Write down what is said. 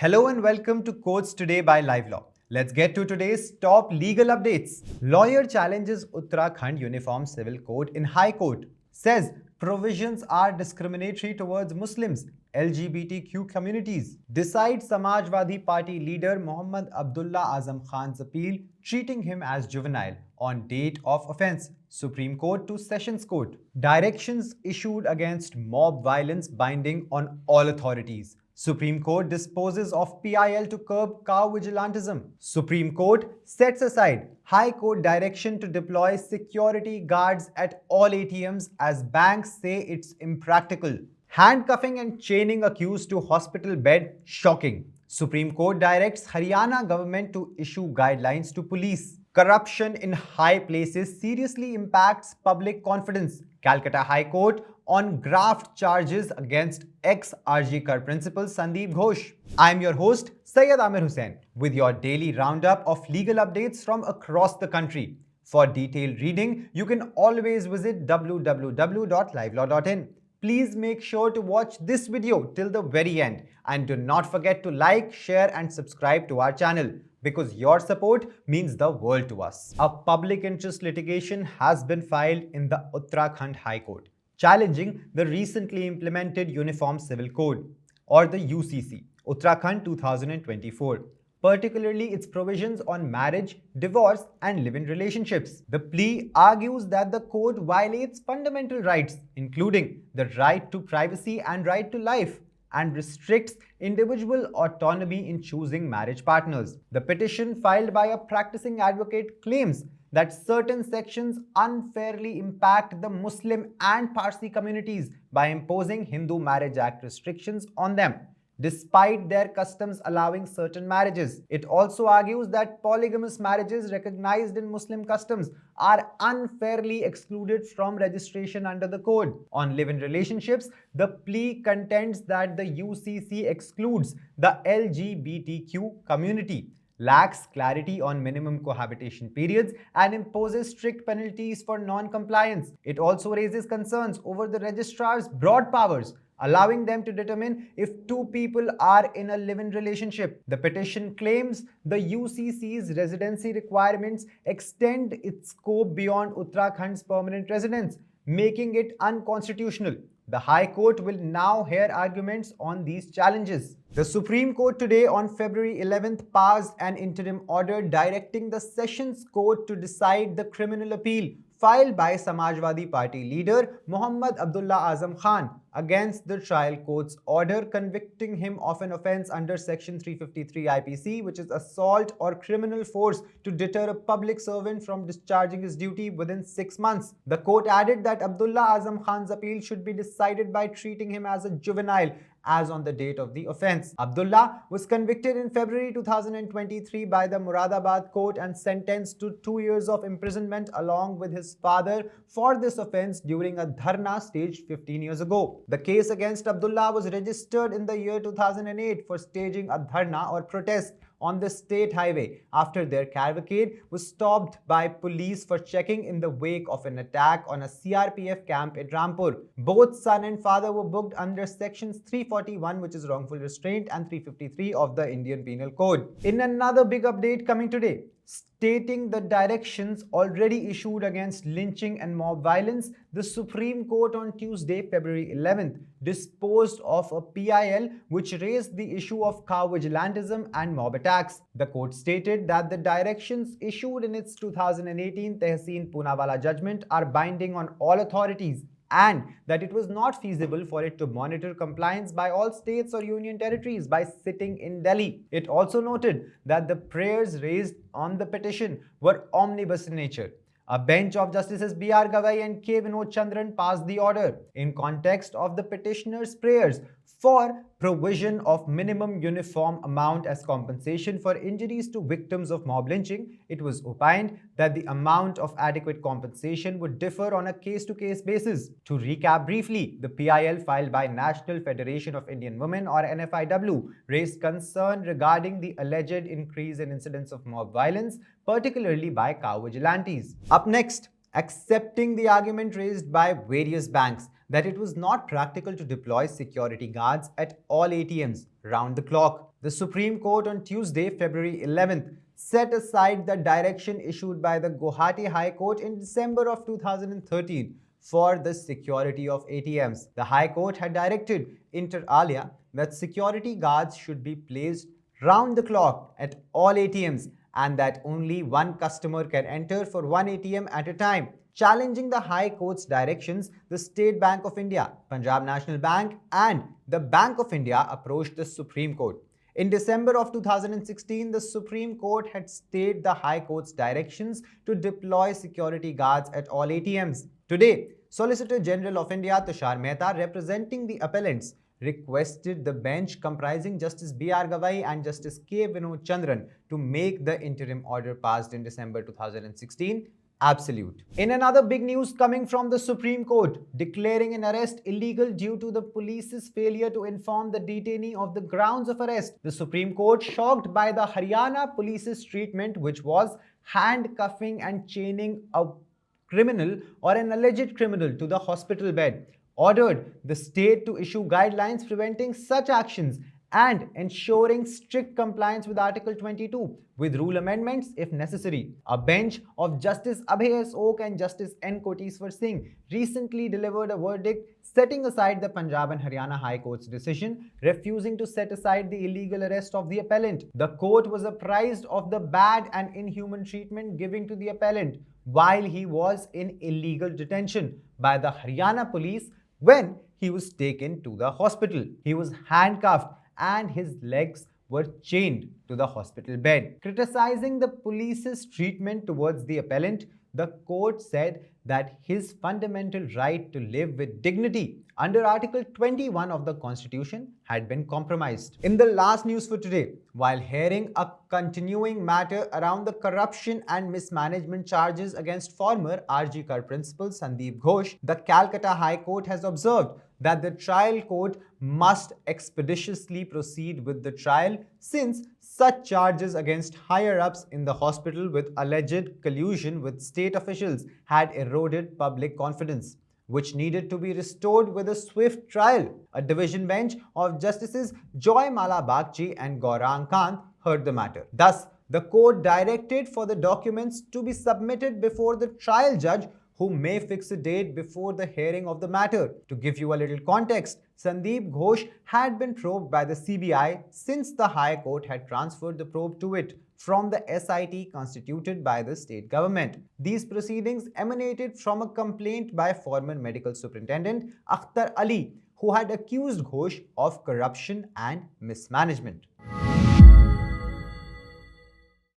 Hello and welcome to Courts Today by Live Law. Let's get to today's top legal updates. Lawyer challenges Uttarakhand Uniform Civil Code in High Court. Says provisions are discriminatory towards Muslims, LGBTQ communities. Decides Samajwadi Party leader Muhammad Abdullah Azam Khan's appeal, treating him as juvenile on date of offence. Supreme Court to Sessions Court. Directions issued against mob violence binding on all authorities. Supreme Court disposes of PIL to curb cow vigilantism. Supreme Court sets aside High Court direction to deploy security guards at all ATMs as banks say it's impractical. Handcuffing and chaining accused to hospital bed, shocking. Supreme Court directs Haryana government to issue guidelines to police. Corruption in high places seriously impacts public confidence. Calcutta High Court on graft charges against ex-RG Kar principal Sandeep Ghosh. I'm your host, Syed Amir Hussain, with your daily roundup of legal updates from across the country. For detailed reading, you can always visit www.livelaw.in. Please make sure to watch this video till the very end and do not forget to like, share and subscribe to our channel because your support means the world to us. A public interest litigation has been filed in the Uttarakhand High Court, challenging the recently implemented Uniform Civil Code, or the UCC, Uttarakhand 2024, particularly its provisions on marriage, divorce and live-in relationships. The plea argues that the code violates fundamental rights, including the right to privacy and right to life, and restricts individual autonomy in choosing marriage partners. The petition filed by a practicing advocate claims that certain sections unfairly impact the Muslim and Parsi communities by imposing Hindu Marriage Act restrictions on them, despite their customs allowing certain marriages. It also argues that polygamous marriages recognized in Muslim customs are unfairly excluded from registration under the code. On live-in relationships, the plea contends that the UCC excludes the LGBTQ community, lacks clarity on minimum cohabitation periods, and imposes strict penalties for non-compliance. It also raises concerns over the registrar's broad powers, allowing them to determine if two people are in a live-in relationship. The petition claims the UCC's residency requirements extend its scope beyond Uttarakhand's permanent residents, making it unconstitutional. The High Court will now hear arguments on these challenges. The Supreme Court today on February 11th passed an interim order directing the Sessions Court to decide the criminal appeal filed by Samajwadi Party leader Muhammad Abdullah Azam Khan against the trial court's order convicting him of an offence under Section 353 IPC, which is assault or criminal force to deter a public servant from discharging his duty within 6 months. The court added that Abdullah Azam Khan's appeal should be decided by treating him as a juvenile as on the date of the offence. Abdullah was convicted in February 2023 by the Moradabad court and sentenced to 2 years of imprisonment along with his father for this offence during a dharna staged 15 years ago. The case against Abdullah was registered in the year 2008 for staging a dharna or protest on the state highway after their cavalcade was stopped by police for checking in the wake of an attack on a CRPF camp in Rampur. Both son and father were booked under sections 341, which is wrongful restraint, and 353 of the Indian Penal Code. In another big update coming today, stating the directions already issued against lynching and mob violence, the Supreme Court on Tuesday, February 11th, disposed of a PIL which raised the issue of cow vigilantism and mob attacks. The court stated that the directions issued in its 2018 Tehseen Poonawalla judgment are binding on all authorities, and that it was not feasible for it to monitor compliance by all states or union territories by sitting in Delhi. It also noted that the prayers raised on the petition were omnibus in nature. A bench of Justices B.R. Gavai and K. Vinod Chandran passed the order in context of the petitioner's prayers for provision of minimum uniform amount as compensation for injuries to victims of mob lynching. It was opined that the amount of adequate compensation would differ on a case-to-case basis. To recap briefly, the PIL filed by National Federation of Indian Women, or NFIW, raised concern regarding the alleged increase in incidents of mob violence, particularly by cow vigilantes. Up next, accepting the argument raised by various banks that it was not practical to deploy security guards at all ATMs round the clock. The Supreme Court on Tuesday, February 11th, set aside the direction issued by the Guwahati High Court in December of 2013 for the security of ATMs. The High Court had directed, inter alia, that security guards should be placed round the clock at all ATMs and that only one customer can enter for one ATM at a time. Challenging the High Court's directions, the State Bank of India, Punjab National Bank and the Bank of India approached the Supreme Court. In December of 2016, the Supreme Court had stayed the High Court's directions to deploy security guards at all ATMs. Today, Solicitor General of India Tushar Mehta, representing the appellants, requested the bench comprising Justice B.R. Gavai and Justice K. Vinod Chandran to make the interim order passed in December 2016 absolute. In another big news coming from the Supreme Court, declaring an arrest illegal due to the police's failure to inform the detainee of the grounds of arrest. The Supreme Court, shocked by the Haryana police's treatment, which was handcuffing and chaining a criminal or an alleged criminal to the hospital bed, ordered the state to issue guidelines preventing such actions and ensuring strict compliance with Article 22 with rule amendments if necessary. A bench of Justice Abhay S. Oak and Justice N. Koteswar Singh recently delivered a verdict setting aside the Punjab and Haryana High Court's decision, refusing to set aside the illegal arrest of the appellant. The court was apprised of the bad and inhuman treatment given to the appellant while he was in illegal detention by the Haryana police when he was taken to the hospital. He was handcuffed and his legs were chained to the hospital bed. Criticizing the police's treatment towards the appellant, the court said that his fundamental right to live with dignity under Article 21 of the Constitution had been compromised. In the last news for today, while hearing a continuing matter around the corruption and mismanagement charges against former RG Kar principal Sandeep Ghosh, the Calcutta High Court has observed that the trial court must expeditiously proceed with the trial since such charges against higher-ups in the hospital with alleged collusion with state officials had eroded public confidence, which needed to be restored with a swift trial. A division bench of Justices Joy Mala Bagchi and Gaurang Kant heard the matter. Thus, the court directed for the documents to be submitted before the trial judge, who may fix a date before the hearing of the matter. To give you a little context, Sandeep Ghosh had been probed by the CBI since the High Court had transferred the probe to it from the SIT constituted by the state government. These proceedings emanated from a complaint by former medical superintendent Akhtar Ali, who had accused Ghosh of corruption and mismanagement.